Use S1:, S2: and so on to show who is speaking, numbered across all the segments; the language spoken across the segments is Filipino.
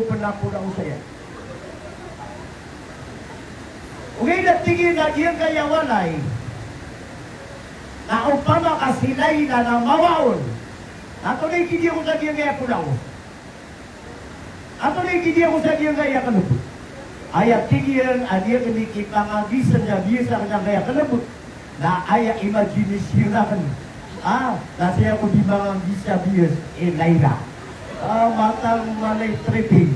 S1: pernah pulang saya. Okay, natigil na diyan kaya walay. Na upama kasilay na ng mawaon. Ato na ikidi ako sa diyan kaya pulang. Ato na ikidi ako sa diyan kaya kalubot. Ayat tigil, adia kenikip pangagisan niya biasa kanya kaya kalubot. Na ayat imagination na kan. Kasi ako di mga bisa bias, Laila. Matang malay tripping.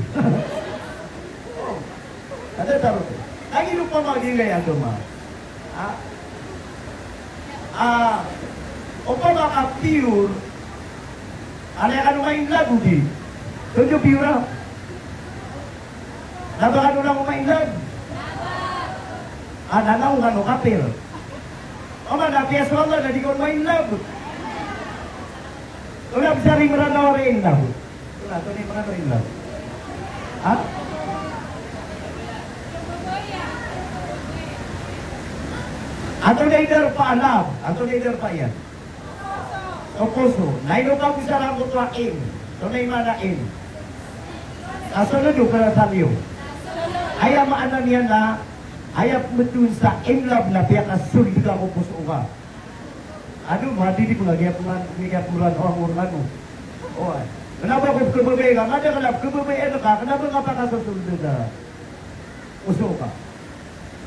S1: Ada taruh. Lagi lupa magigay agama. Opa maka pure. Ano yung main lagu di? Tunjuk pure. Nabakan ulang main lagu. Nanaw nga kapil. O nga, pias wala na di ko main lagu. Wala bisa rin meranaw rin lagu. Wala, ito rin meranaw rin lagu. Atau leader pa alam, atau leader pa yan. Opuso, naino ka bisa lang kutuain, so na imanain. Kasunod yung kalasalyo. Ayaw maanan niya na, ayaw metun sa in love na biya kasunod ka opuso ka. Aduh, mati di pula dia pulan orang ano. Oh, kenapa kau kebebayan? Ada kenapa kebebayan ka? Kenapa ngapa ka susunod ka? Uso ka.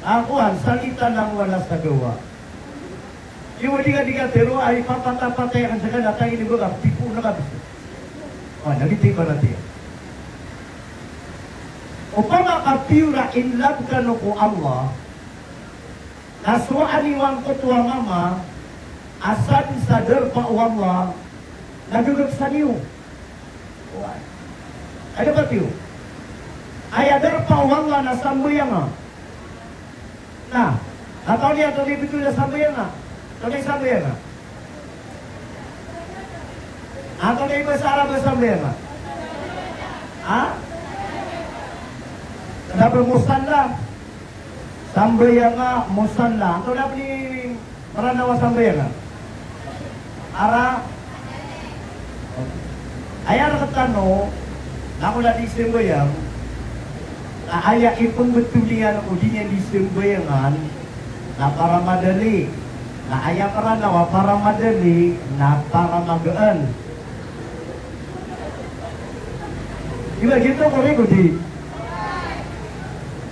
S1: Ako ang salita ng wala sa gawa. Yung diga-diga pero ay papatapatay ang saga na tayo nito ka, tipo na ka. Naliti ba natin? O pamakapiura in love ka no ko Allah, naswaan iwang ko tuwa mama, asan sadar pa Allah, nagugag sa niyo. Ada ba tiyo? Ay adar pa Allah na sambayang nga. Nah, atau dia atau dia betul dah sampai na? Atau dia sampai na? Atau dia besar sampai na? Kenapa musalla? Sampai nga musalla. Atau dia beli meranawa sampai na? Ara? Ayah ketano, aku dah disembayang. Ayah ipun betulian ako din yan disembayangan na para madali. Na ayah karanawa para madali na para magaan. Diba gitu ko di?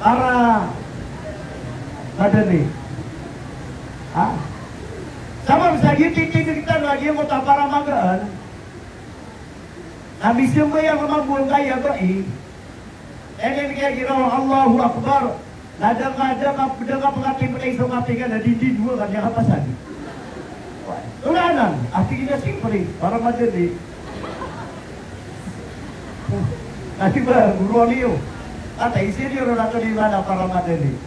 S1: Para madali. Sama bisa gitu kita lagi mo ta para magaan. Na disembayang mabuang kaya ba Enen kaya ginawa Allahu Akbar. Nadang-nadang pengating pelay sa matingan na dindi dua kan yang apa sabi. Tulanan, akhirnya simpre para madali. Nanti ba guru niyo? Ata isiri ro nato di mana para madali.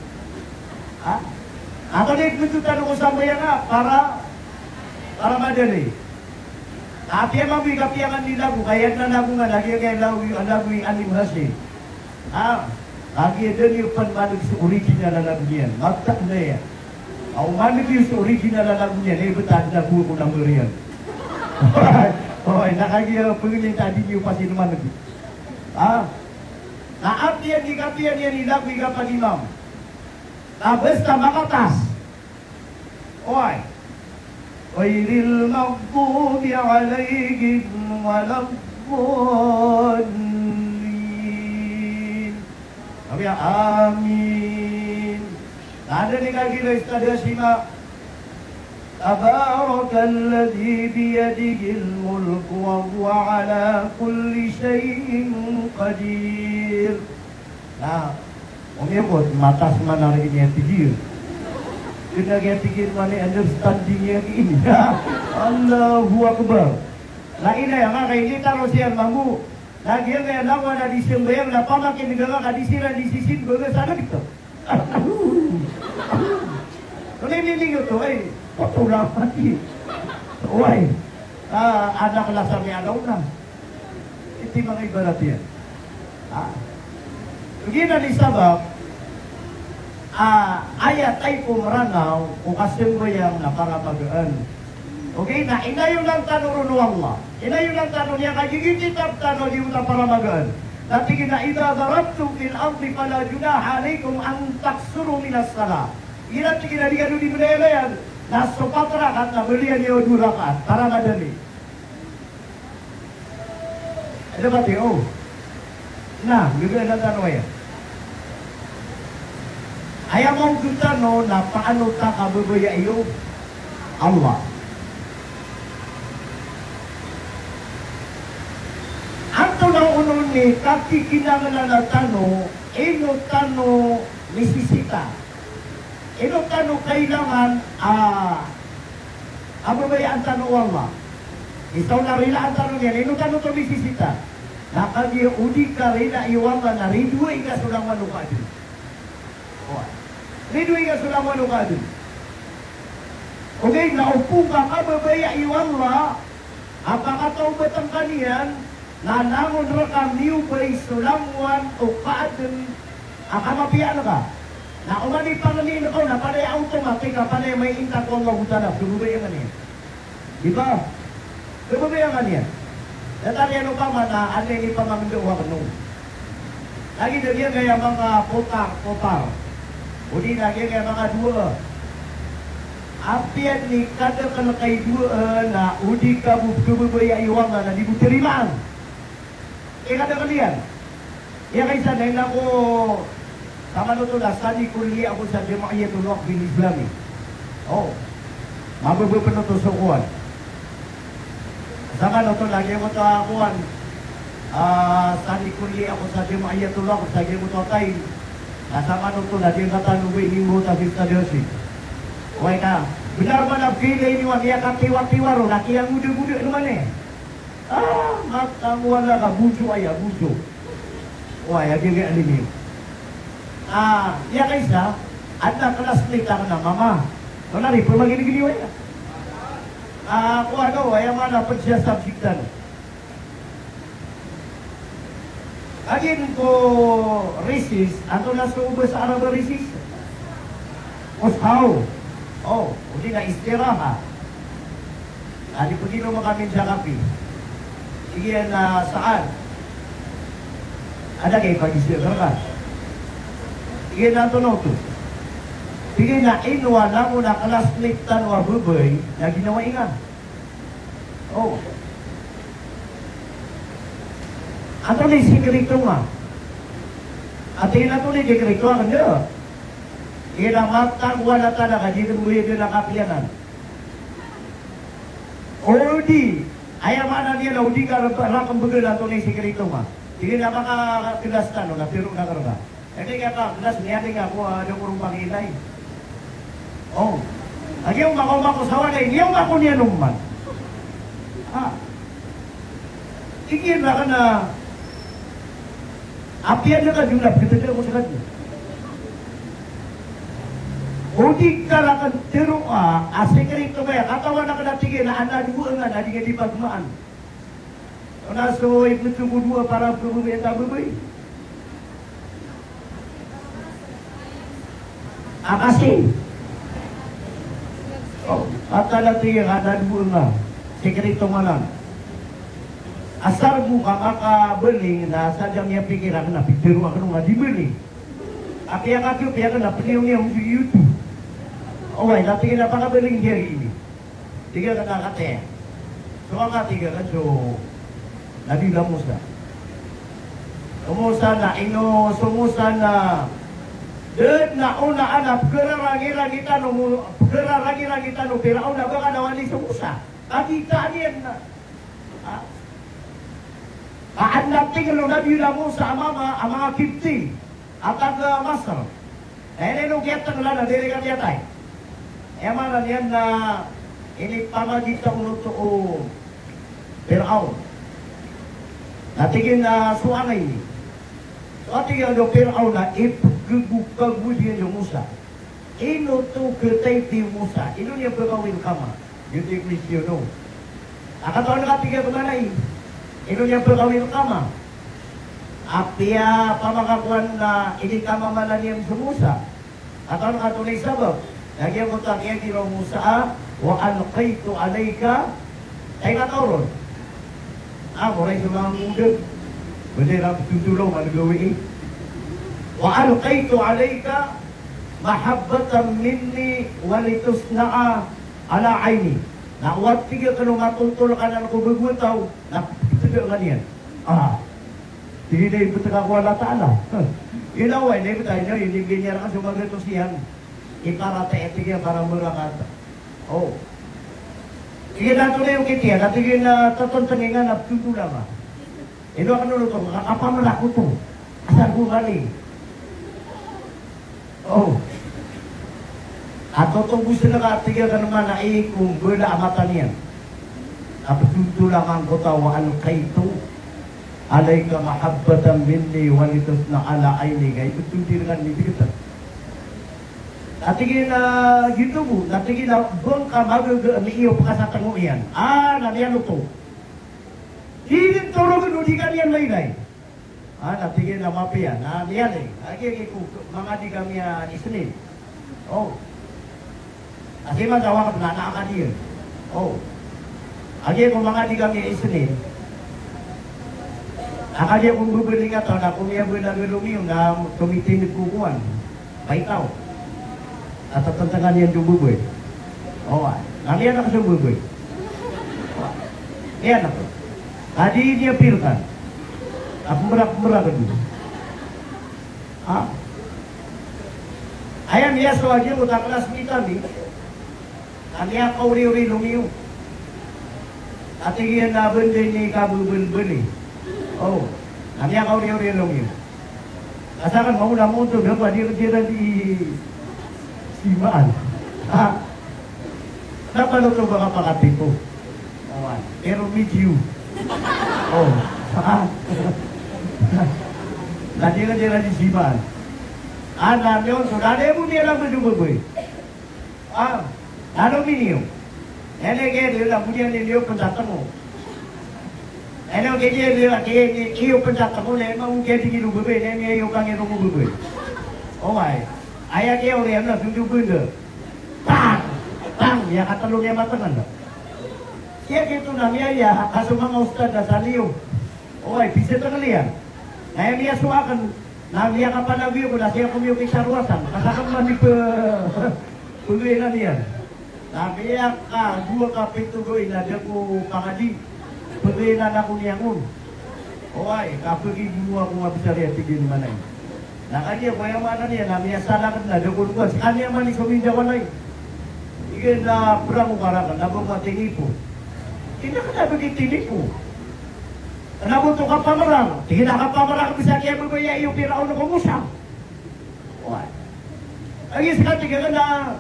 S1: Atau dia kejutan ko sambayan nga para madali. Tapi emang kapiangan di lagu kaya na lagu nga lagi kaya lagu animasi. Lagi ada ni pan manusia original dalam dunia. Mata ni ya. Au manusia original dalam dunia ni betul lagu ko nang berian. Oh, nak lagi pengiling tadi ni pasti mana lagi. Naap dia di kapian dia ni lagu kapan imam. Besta makatas. Oi. Wairil maghdubi alaihim waladdallin. Ya amin. Ada ni lagi istilah sima. Tabarakalladzi biyadihil mulku wa huwa ala kulli syai'in qadir. Nah, umur mata semana lagi ni tigir. Kita lagi tigir mana understandingnya ini. Allahu Akbar. La ilaha yang kayak ini taruh sian mampu. Lagi yang kaya nawa na disembayang na pamakin nga kadisiran disisin ko sana dito. Kung nililingo to ay patula pati. Uy, anak lasar ni alaw na. Iti mga ibarat yan. Begini ni sabab, ayat ay pumaranaw kung kasembayang na para magaan. Okay, na inayon lang tanong Allah. Inayon lang tanong niya kagigit kitap tanong di utang para magaan. Nanti kita idza darabtum fil ardi fala junaha alaikum an taksuru minas salat. Ina tinggal dia di bendera yan. Naso patra kan na belian yo durakan para madali. Ada pati oh. Nah, bibig na tanong yan. Ayaw mong kita no na paano ta kababaya iyo Allah. Anto na uno ni kaki kinangalan na tano, ino tano nisisita. Ino tano kailangan ababayaan tano Allah. Isaw na rila ang tano niyan, ino tano to nisisita. Nakagi udi ka rila iwala na ridway ka sulang manukado. Ridway ka sulang manukado. Okay, naupo ka kababaya iwala, apakataw batang kaniyan, nanangon rakam niyo ba'y sulangwan o kaadun akamapian ka. Na umani panganin ko na panay automatic ka, panay may intak ko ang hutanap. Dugubayan niya. Diba? Dugubayan niya. Natali ano pa man na ano yung ipamanggawa ko nung. Lagi na niya kaya mga potar. O di na kaya mga dua. Apian ni kada kana kay dua na udi ka bubaya iwang na di mo terimaan. Kada kalian. Ya kay sa dahil ako sama to na study kuliah ako sa Jamaayatul Waqf Islami. Oh. Mabubupan to sa kuwan. Sama to lagi mo to kuwan. Study kuliah ako sa Jamaayatul Waqf sa mo to tay. Nasama to na di katanuwi ni mo ta Fistadosi. Why ka? Benar ba na pilay ni wag ya katiwa-tiwaro laki yang muda-muda naman eh. Matang wala ka bujo aya bujo. Why agi ga alimi. Ya kaysa adna kelas nita na mama. Wala ri pa magini-gini waya. Ko ano waya mana pagsiya subject dan. Agin ko resist ato na sa ubas Arab resist. How? Oh, hindi na istirahat. Di pagino mo kami sa kapi. Sige na saan? Ada kayo pag-istirahat. Sige na tunog to. Sige na inwa na mo na classmate tanwa bubay na ginawa ingan. Oh. Ato ni sikrito nga. Atin na to ni sikrito nga kanya. Matang wala talaga, di kemudian dia nakapianan. Odi, ayam mana dia na odi ka rakam begal atau ni sikrito mah. Hindi na makakilas tano na pero na karga. Jadi kata kilas niya nga ako ada kurang pangilay. Oh, lagi yung mako sawa na yung mako niya numan. Ingin na ka na apian na ka julap kita tidak mo sakit. Udi kalakan teru'a, asikrito kaya, katawan na kanatigin na anadua nga na di pagmaan. Naso ipnutubo dua para pumubenta bubay. Kasi, at talatigin anadua nga, sikrito nga lang. Asar buka makabeli na sadyang niya pikiran na piteru'a ka nga dibeli. Api yang aku piakan na piliw niya sa YouTube. Oy, natigil na pakabaling dia ini. Tiga kata kate. So ang tiga kan so nabila musa. Umusa na ino sumusa na ded na una anak geraragi kita no pero una baka nawali sumusa. Nakita niyan na. Anak tinggal no nabila musa mga kipti at ang Masar. Ini no kaya tangla na diri ka tiyatay. Emang yan na ini pamagitan mo to Fir'aun. Natigin na suangay ni. So atigin na Fir'aun na ipagugugugudin yung Musa. Ino to ketay ti Musa. Ino niya pagawin kama. Yun di Kristiyo no. Akataon na katigil ko na ino niya pagawin kama. Apia pamakakuan na ini kama malaniyang sa Musa. Akataon na katunay sabab. Lagi mo takya kiro Musa wa alqaitu alayka ay katawron. Moray sa mga mudag. Pwede na tutulong ang gawin. Wa alqaitu alayka mahabbatan minni walitusna'a ala aini. Na uwat tiga ka nung matutulong ka na kubagwataw, na tiga ka niyan. Hindi na ibuta ka ko ala ta'ala. Inaway, na ibuta nyo, hindi ganyan ka sumagat siyan. Iparata etigyan para mura ka. Oh. Sige nato na yung kitiyan, natigyan na tatontangin nga na tutulong ka. Ino ka nung ito, kakapamala ko ito. Asal ko galing. Oh. At itong gusto na katiga ka naman na kung gula amatan niya. Napatutulang ang kutawaan kay ito. Alay ka mahabbatan minni walitos na ala ayni. Kaya itutuntir ka ni kita. Natigin na gito mo. Natigin na buong ka magagaan ni iyo pagkasatango iyan. Naniyan ito. Hindi turungan o di ka niyan laylay. Natigin na mapiyan. Naniyan eh. Agi mga di kami isnin. Oh. Kasi magawa ka na nakakadiyan. Oh. Agi kung mga di kami isnin. Nakadiyan kung bubili nga ito na kumiyabay na gulumiyong na tumitinid kukuhan. Baitaw. At tatantangan niyan yung buboy. Oh, naliyan ako sa buboy. Yan ako. Tadi dia pilkan. Aku merak-merak dulu. Ayam ya soalnya udah kelas kita nih. Kalian kau uri lumiu. Ati na bende ni kabu beli. Oh, kalian kau uri lumiu. Asalkan mau dah mau tu dapat dia di simaan. Dapat lo tu baka pakatipo. Oh, pero medium. Oh, nanti kan dia di simaan. Nanti on sudah ada pun dia nak berjumpa boy. Nano minio. Ene ke dia nak punya ni dia pendatang mo. Ene ke dia ke iyo pendatang mo le mau ke di rumah boy, ene iyo kang rumah boy. Oh my. Ayah dia orang nak tunjuk benda. Tang, ya kata lu dia matangan dah. Siya gitu namanya ya, kaso mga ustad na saliyo. Okay, bisa kalian. Ngayon niya suwakan, naliya ka pa na view ko na siya kumiyo kay sarwasan. Kasakang man di puluhin na niyan. Nabiyak ka, dua ka pitugoy na diya ko pangadi. Puluhin na na ko niyan kun. Okay, kapag dua ko nga bisa rin tigil manay. Nakadiya ko yung mana niya, namiya salakat na diya ko lugas. Kanya man ni kumidya ko na igen na perang ukarakan, nabong matinipo. Hindi ka na bagitinipo. Nabuto ka pamarang. Hindi ka pamarang bisa kaya magaya yung piraon na kumusang. Why? Ang isa ka tiga ka na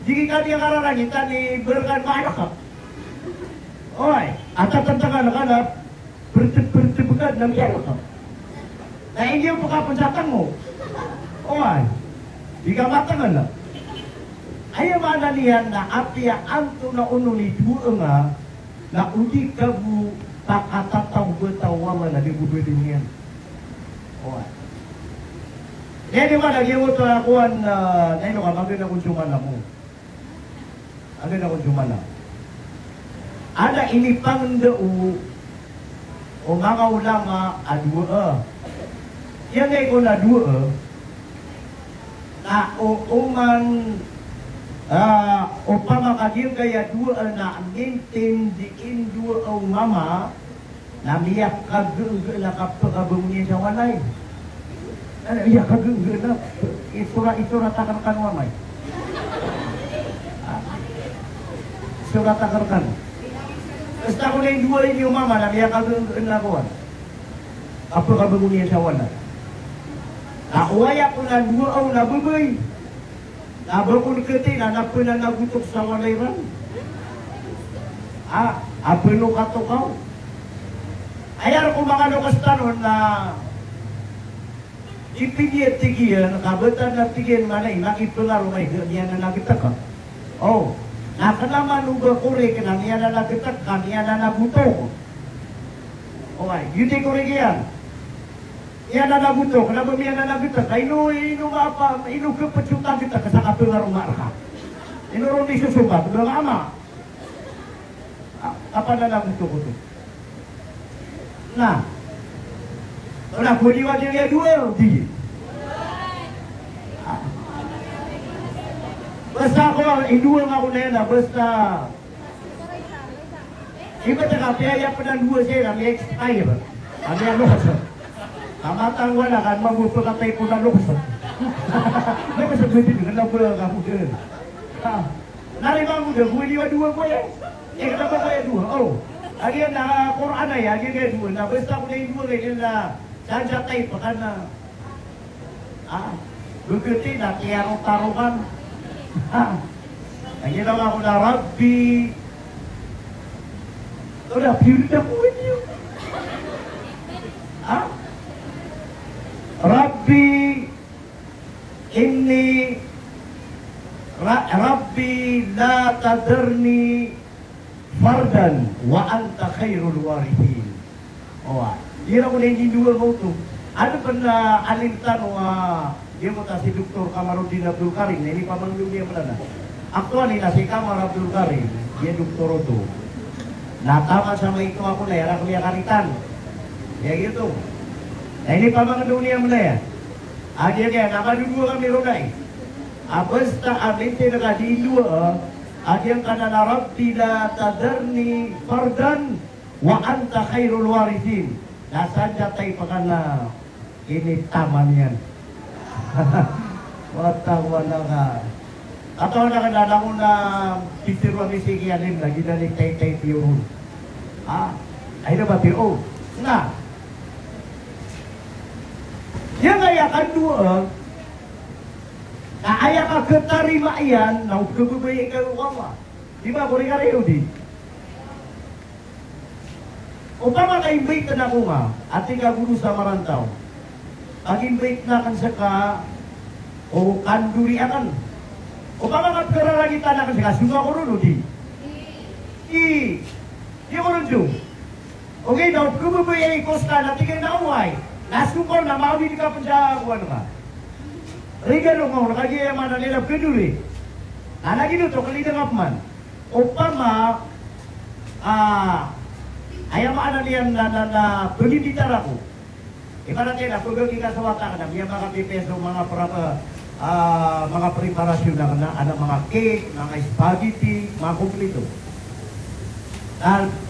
S1: hindi ka niya kararangitan ni Berkan Mahalak ka. Why? At tatantangan ka na bertibagad ng yaro ka. Na hindi yung pagkapansatan mo. Why? Di ka matangan na. Ayaw mana niyan na apya anto na uno ni dua nga na udi kabu takatataw betawa man na dibudoy din yan. Oh. Yan ba nagyawot na akuan na ino ka maganda kung sumala mo. Ano na kung sumala? Ada ini pangda o mga ulama adua. Yan ay ko na dua na uman upama kagir kaya dua na nintindiin dua ang mama na miyak kageng na kapagabungin sa walay. Iya kageng na isura takarkan wamay. Isura takarkan. Basta ko na yung dua yung mama na miyak kageng na kuwan. Kapagabungin sa walay. Nakuwaya ko na dua ang nabubay. Nabakon kati na napuna nagutok sa walayran. Apino katukaw. Ayar ko mga lukastanon na ipigyan-tigyan, kabatan na tigyan manay, nakipularo may niya na nagitak ka. Oh, nakalaman uga kore ka na niya na nagitak ka, niya na nagutok. Okay, yun di kore yan. Yan na nabuto, kenapa miyan na nabuto? Ino apa, ino kepecutan kita kesaka pengaruh marka. Ino roni susubat, bilang ama. Apa na nabuto ko to? Nah, Ora budi wajib dia dua di. Basta ko dua nga unena basta. Iba ta kaya pa na dua siya may expire. Ano yan lukos? Kamatang wala kan magpapatay po na lukos. May masagutin ka na po ka po din. Narimang mo din, budi wa dua ko yan. Kenapa ko yan dua? Oh. Agian na Quran ay agian dua na basta ko na yung dua ngayon na sajatay pa ka na. Gugutin na kiyarong tarukan. Ang ginawa ko na Rabbi. Ito na, pure na po yun. Rabbi inni Rabbi la tadarni fardan wa anta khairul warithin. Ira ko na yung dua mo ito. Ano ba na alintan o dia mo ta si Dr. Kamarudin Abdul Karim, ini pamanggil dia mana? Aktual ni si Kamar Abdul Karim, dia doktor itu. Natama sama itu aku na yara kuliah karitan. Ya gitu. Nah ini pamanggil dunia mana ya? Dia kaya nama dulu kami rodai. Abasta aminte na di dua. Yang kana na Rabbi la tadarni fardan wa anta khairul warithin. Nasadya tay pakana ini tamanyan. Watawan na ka. Atau na kanana mo na pitiruan ni Sige Alim lagi na ni Tay Piyurun. Ay na ba Piyo? Nga. Yang kaya kedua, ayah ka ketarima iyan, na kebebayan ka lukawa. Di ba, kuri ka rin di? Upama ka-invite na ko nga, ating guru sa Marantau. Pag-invite na kan saka, o kanduri akan. Upama ka-pera lagi tanah kan saka, sunga ko rin di? Di ko rin do. Okay, daw, kebebayan ikos ka, natingin na uway. Nasukor na mawi di ka penjaguan ka. Regalo mo nakagi mana nila keduri. Lagi dito kalidang apman. Upama ayam ana liyan na pagibitara ko. Ibaratnya na pagagi ka sa wata na miya mga pipeso mga preparasyon na ada mga cake, mga spaghetti, mga kumplito.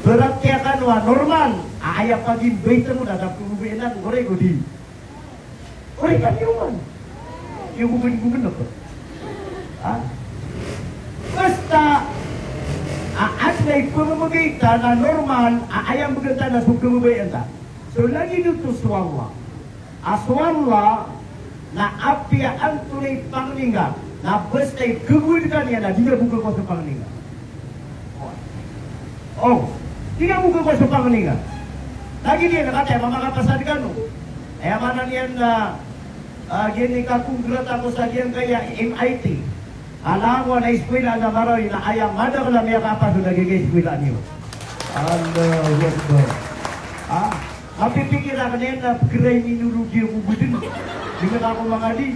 S1: Berarti akan normal. Ayah pagi baitan mo dapat kububenan gore gudi. Gore kan yuman. Yung gugun ako. Basta at na ipumamagita na normal ayah maganda na kububenan ta. So lagi dito suwala. Aswala na apya ang tunay panglinga na basta ikugun ka niya na di na bukul ko sa panglinga. Tidak buka ko sa panglinga. Lagi dia nakataya, mamakapasad ka no. Kaya mana niyan na gini kakungrat ako sa diyan kaya MIT. Alam mo na eskwela na maroy na ayang mada ko lang may kapaso nagiging eskwela niyo. Allah Akbar. Mapipikir ako niyan na kray minurugi ako budin. Dengan ako mga di.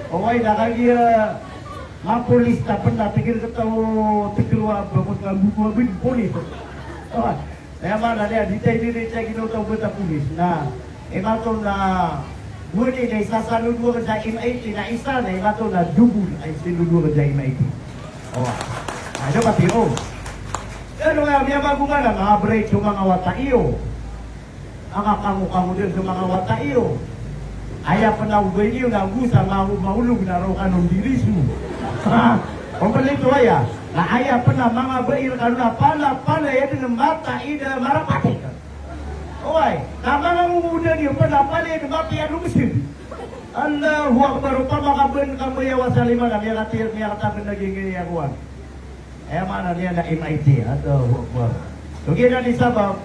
S1: Okay, nakagaya mapolis tapan na pikir ketawa tekelwa bagus buku bin polis. Saya mana dia detail diri saya kita tahu betul polis. Nah, ematon na buat ini sasa dulu kerja MIT na isa na ematon na dubul ay dulu kerja MIT. Ada pati Pero nga miya magunga na mga break sa mga wata iyo. Ang kamu din sa mga wata iyo. Ayah pernah ubeni na gusa maulog na ro kanong dirisu. Kompleto ayah. Na ayah pernah mga bair kanuna pala ya dengan mata ida marapati. Oi, na mga muda niyo pernah pala ya mata ya lumesin. Allahu Akbar upama kaben kamu ya wasalima na ya katir ya kata naging ya kuan. Mana dia na MIT Allahu Akbar. Tugina ni sabab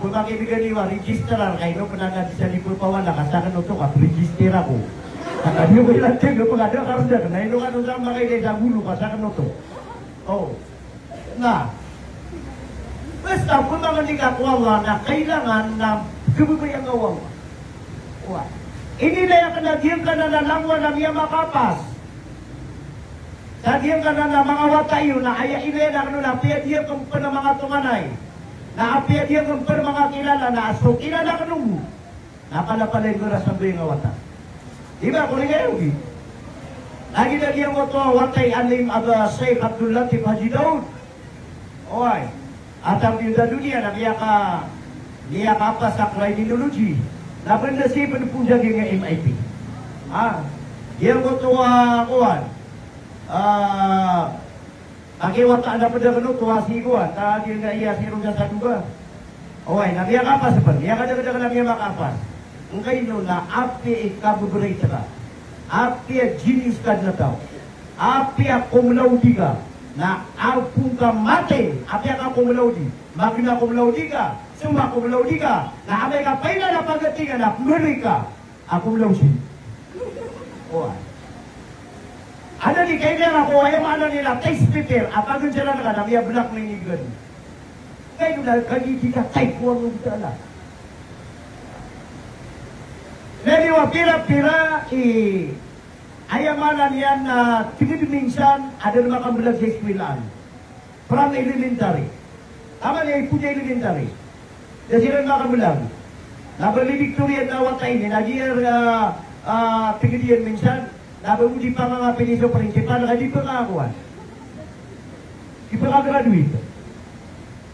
S1: kung makibigyan niwa, registerar kayo pernah na sa Lipurpawan na kasakan ito ka, register ako. Ano ko ilang tiyo, pag ada karoon dyan, na ino ka nung sa mga ilay sa gulo, kasakan ito. Basta kung mga nikakwala na kailangan na kumibayang awang. Ini na yung kanagyan ka na nalangwa na miya makapas. Sagyan ka na mga watayo na aya ilay na ano na, piya diya kung pa na mga tumanay. Naapya dia kemper mga kilala na aso, kilala ka nung napalapalay ko na sabi nga wata. Diba, kung nga yun, lagi na diyan mo ito, watay alim aga Sheikh Abdul Latif Haji Daud. Oy, at ang pinda dunia, niya ka pa sa criminology. Napanda siya panpunja nga MIT. Diyan mo ito, kuwan, akiwata na pa na kano, tuwasi kuwan, diyan nga iya sirong sa duga. Oy, niya ka pa sa pan, niya ka na niya makapas. Ang kayo na, api ikabuburay ka. Api genius ka na tao. Api cum laude ka. Na alpung ka mate. Api cum laude. Magna cum laude ka. Summa cum laude ka. Na abay ka paila na pagdating na meri ka. Cum laude. Oh. Ano ni kailangan ako ay ano nila taste prepare. Apagun sila na ka na may black na inigan. Ngayon na kagiti ka type 1 ng dala. Neliwa pira-pira ayamanan yan na tingin minsan ada naman kang belag sa eskwilaan. From elementary. Tama niya, punya elementary. Kasi rin mga kabelag. Nabali Victoria na watay ni, nagyar tingin yan minsan, nabali pa nga piniso principal, di pa nga akuan. Di pa nga graduate.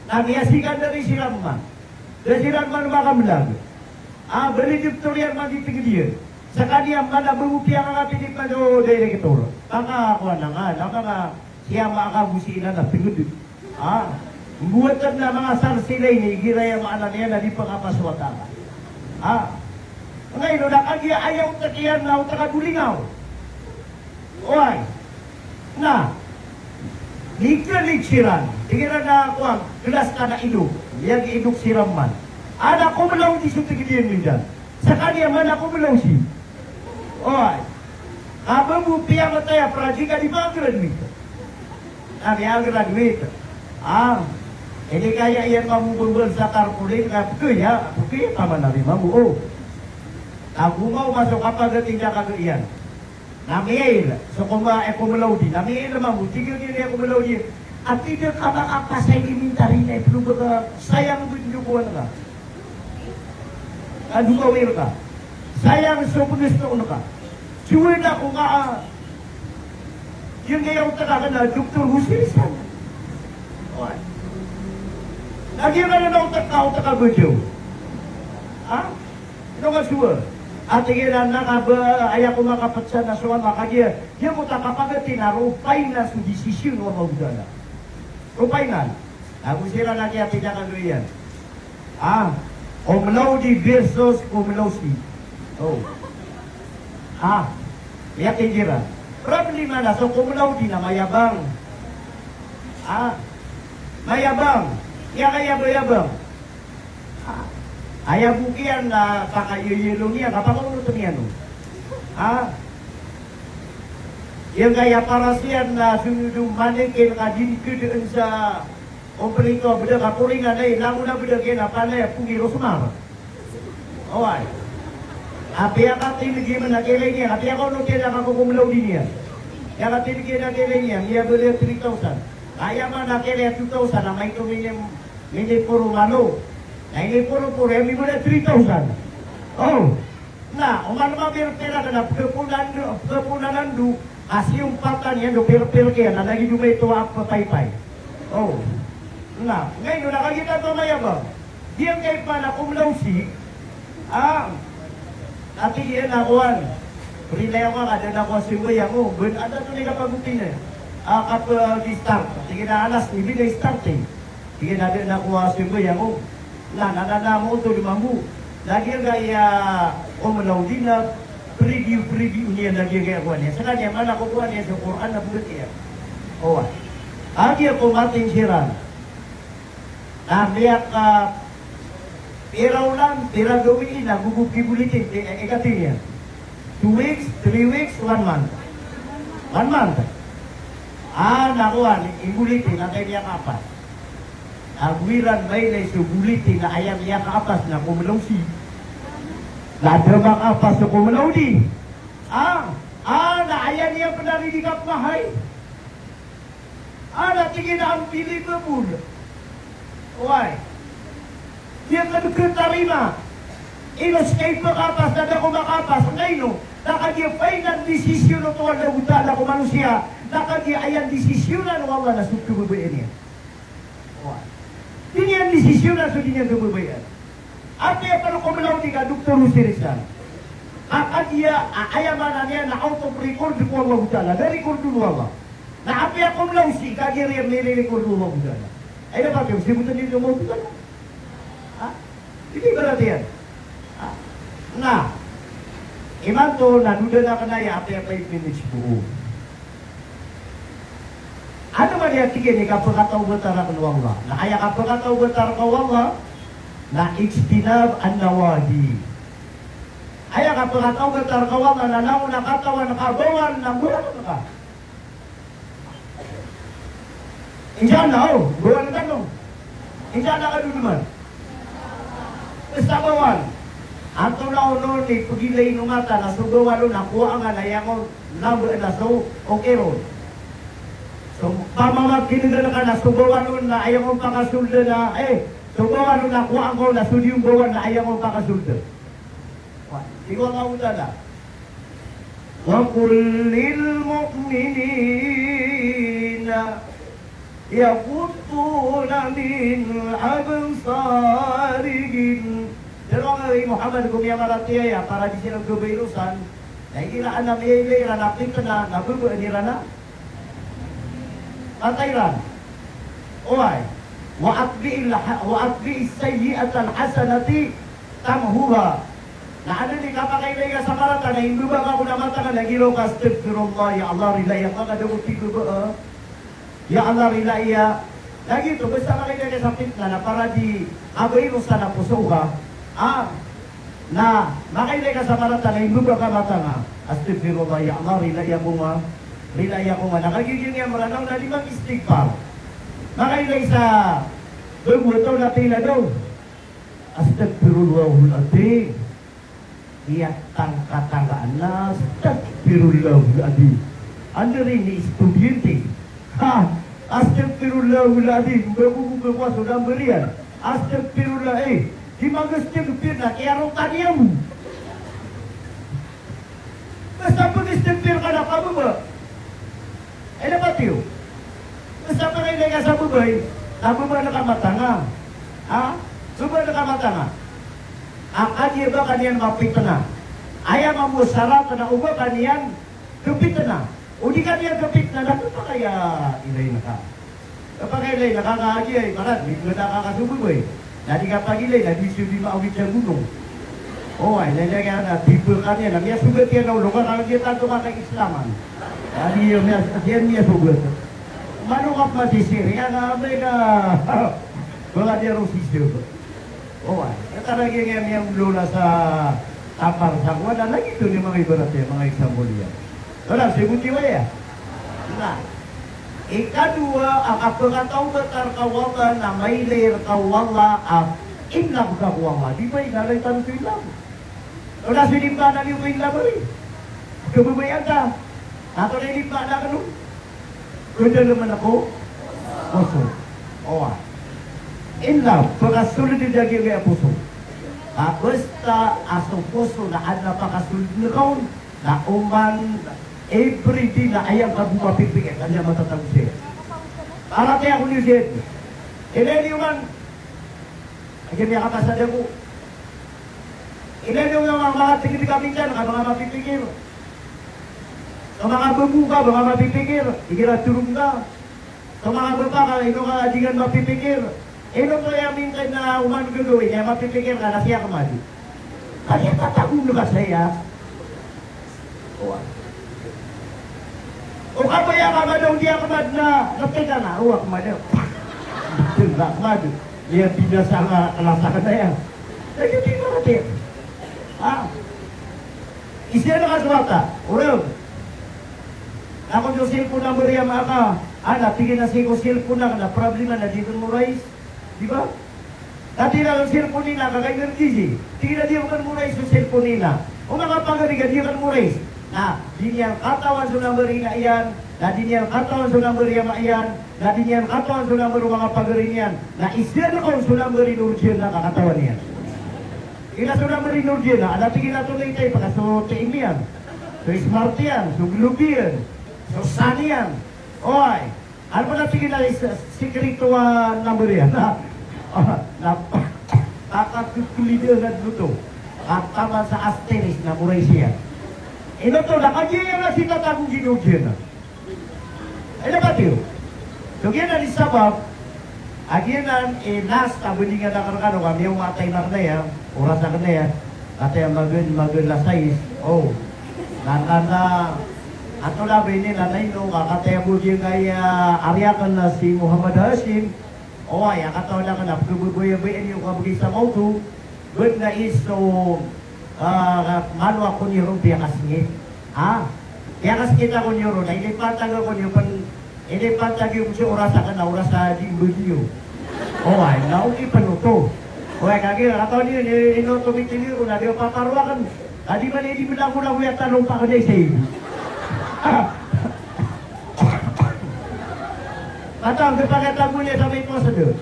S1: Nagyasikan na rin si Ramman. Kasi Ramman mga kabelag. Beli Victoria magiting dia. Sa kanya mana berupia nga pinip do direktor. Maka ako na nga siya makabusinan na tingud. Buatan na mga sarsilay ni giraya maana niya na di pangapaswata. Ngayon na kanya ayaw takiyan na utaka dulingaw. Oy. Na. Liksiran. Tingnan na ako ang gelas ka na idog. Yang idog siram man. Ada ko melaw di siya tigiliyan minsan. Sa kanya man ako melaw siya. Oy. Abang bupiya mataya, prajika di ba graduate? Ang graduate. Ini kaya iyan mamubulbul sa karpulin, kaya tama na rin mamu. Ako mau masuk kapag tinggal kagak iyan. Namiyail, so kuma melaw di. Namiyail mamu, tigil din ako melaw di. At tidak apa saya diminta rin ay perlu sayang binjukuan ka. Dumawir ka. Sayang sopunis na ka. Siwin ako nga, yung ngayon talaga na Dr. Husirisan. Lagi ka na utak video. Ito nga siwa. At tingin na ayaw ko makapatsa na suwan makagya. Yung mo takapagati na rupay na sa desisyon o maudala. Rupay na. Ako sila lagi at tinakaluyan. Cum laude versus cum laude. Yakin jira. Problema na, so cum laude na mayabang. Mayabang. Kaya mayabang. Ayaw bukian na pakayuyelo niya, kapakamunuto niya no. Yung kaya para siyan na sunudong manikin ka dinikudoon sa komplito, beda kapuringan ay lagu na beda kena panay pungi rosmar. Oy. Api ka tinigi man nakelay niya, api ako no kaya kumulaw din niya. Kaya tinigi na kelay niya, niya beda 3,000. Kaya man nakelay 2,000 na may tuminim mini puro mano. Na ini puro may beda 3,000. Na, umano mabira-pira ka na kepunanan du, kasi yung patan yan do pira-pira kaya na lagi dumay ito apa pay-pay. Nah, ngayon nakakita ito mayabang. Diyan kayo pa na kumlawsi, ati yan nakuhan. Prilaya ko, ada na ko siway ako. Ada ito na kapagutin eh. Kapag di-start. Sige na alas, ibig na start eh. Sige na din na ko siway ako. Nanana mo ito limamu. Lagi kaya kumlaw din na preview niya lagi kaya ko niya. Sa kanya, mana ko niya sa Quran na bulat niya. Agi ako mating siran. Biyak piraw lang, pira gawin na, gugugibulitin, ikatinya. 2 weeks, 3 weeks, 1 month. 1 month. Nakuha, ibulitin, natay niya kapas. Agwiran may na isubulitin na ayam niya kapas na kumulaw si. Ladrama kapas na kumulaw di. Na ayan niya panarinig mahay. Natingin na ang unbelievable. Why? Dia kadagkatarima. Inoscape makapas, na ako makapas. Ngayon, nakadia final decision o tuwal na utala ko manusia. Nakadia ayan decision na wala na sutububayan niya. Hindi yan decision na so di niya tububayan. At kaya parang kumulaw di ka, Dr. Rusirisan. Akadia, ayamanan niya na out of record ko wala utala. Na-record ko wala. Na api akong lausi, kagiri ang nire-record ko wala utala. Ay na ba, simutan niyo yung mga utala? Ha? Hindi ba natin yan? Na, iman to, naduda na ka na api 5 minutes buo. Ano ba niya tigil ni kapagkataw batara ka wala? Na kaya kapagkataw batara ka wala, na ijtinab ang nawahi. Kaya kapagkataw batara ka wala, na nauna katawan na kabawan na mula ka. Injan na o, buwan na tanong. Injan na ka duduman. Basta bawan. Ato na uno ni pagilay ng mata na sugawalo na kuha nga na yung number na so okay ron. So pamamagkinigan ka na sugawalo na ayaw mong pakasulda na sugawalo na kuha ko na sudi yung bawan na ayaw mong pakasulda. Ikaw nga uta na. Wa kullil mu'minina yaquttuna min absarihim. Pero ang Muhammad kumiyamaratiyaya para di silang gubayrusan, na iraan na may ranapin ka na, nabubuan nila na. Patayran. Uway. Wa'atbi'is sayyi'at al-hasanati tamhuha. Na ano ni kapakailay ka sa marata na hindi ba ako namata ka nagilo ka, astagfirullah, ya Allah rilaya ka kadamuti ko ba? Ya Allah rilaya. Lagi ito, basta makailay ka sa fitna na para di abayrusan na puso ka, na makailay ka sa marata na hindi ba ka mata nga, astagfirullah, ya Allah rilaya ko nga, nakagigil niya maranaw na 5 istighfar. Makailay sa bumutaw na tila daw, astagfirullahul adim. Iyatang katangaan na astagfirullahul adim. Ano rin ni estudyante? Astagfirullahul adim. Bago ko sudah berian. Astagfirullah di mag-astagfir na kaya rin kanya mo. Basta pag-astagfir ka na ka ba? Ay na ba tiyo? Basta pag-ilay ka sa bubay, nababa na ka matanga. Subay na ka matanga. Ang kanya ba kanyan mapita na? Ayaw mo sarap na uba kanyan, kapita na. O di kanyan kapit na, nato pa kaya ilay na ka? Kapag ilay, nakakaagi ay, marat, hindi mo nakakasububay. Nadi ka pag-ilay, nadi siya di maawit sa gunong. Ay, nalagyan na, tipo kanyan, namya sugat yan na ulo, kakagyan tanto ka kay Islaman. Nadi yan niya sugat. Manukap matisir, yan na, may na, mga diya rin sisir. Natalagyan nga niyang lula sa tapar sa wala lagi ito ni mga ibarat mga example yan. Wala, sibuti wa ya. Na, ikadua, ang apagataw batar kawala na may layer kawala ang inlab kawala. Di ba inalay tanong ito inlab? Wala, sinimbanan yung inlab rin. Kababayan ka. Ato na inimbanan ka nun. Kuda naman ako. Puso. Inlab, pagkasulod yung daging kaya puso. Basta asong puso na napakasulod na kaon, na uman, everyday na ayang kabumapipigit, kanya matatang siya. Para kaya ako niyo siya. Ilan yung man, agad niya kapasada ko. Ilan yung mga tingin kami dyan, mga mapipigil. Sa mga babuka, mga mapipigil, ikira turong ka. Sa mga baba ka, ino ka adigan mapipigil. Ino to yung minsan na umano gagawin niya, mapipigil ka na siya kamali. Kaya tatagulo ka saya. O kapaya ka ba daw di akamad na napita na, akamad na. Tidak akamad. Dia binasa nga kalasakan na yan. Lagi di marating. Isya na ka suwata. Urang. Ako yung cellphone number yan maka. Tigil na siya ko cellphone na problema na dito mo rice. Di ba? Dati na ang cellphone nila, kaka-energy. Tingnan diyo kan mo rice yung cellphone nila. O mga pagariga, diyo kan mo rice. Di niya katawan sa number na iyan, Nadinya katon sulang beri mayan, nadinya katon sulang beri mga pagarinyan, na isyan ko sulang beri nurjin na kakatawan niya. Ila sulang beri nurjin na, ada tingin na tuloy tayo pagkaso taimian, so smartian, so glubian, so sanian, oy, ano pa na tingin na sikrito number yan, na kakatulido na dito, at tama sa asteris na muray siya. Ino to, nakagiyang na sila takong ginurjin na. Ay napatiyo. So yan ang isabab, agianan nas tabundingan na karkano kami yung matay na kanaya, oras na kanaya, atay magun lasais, oh, nanda, ato labi ni nanay no, kakatay mo diyang kay Aryakan na si Muhammad Hashim, oh ay, akataw na ka na, pagbubuyabayin yung kabugay sa mauto, good na is so, mano ako ni Rumpia kasngit, kaya kas kita ko niyo ron, ilipatag ako niyo pan, ilipatag yung si oras ka na, oras sa dimbudyo. O ay, nauki panuto. O ay, kagi, kataw niyo, inotumitin ko na, di ko paparwakan. Adi man, hindi mo lang ko lang kuya tanong pa ka na isa iyo. Katang, kapagkatag mo niya sa may posa doon.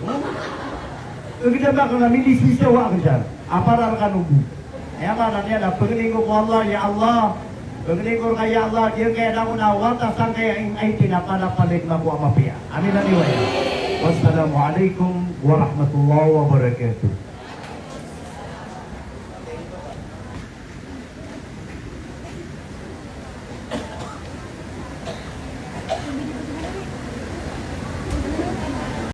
S1: Kung kita ba kung namin, isisiyawa ka dyan. Aparar ka nubu. Kaya ba, niya, pagkaling ko Allah, ya Allah, paglingur kaya Allah, dia kaya na unawata sang kaya ay tinapalapalit na po amapia. Amin na niwaya. Wassalamualaikum warahmatullahi wabarakatuh.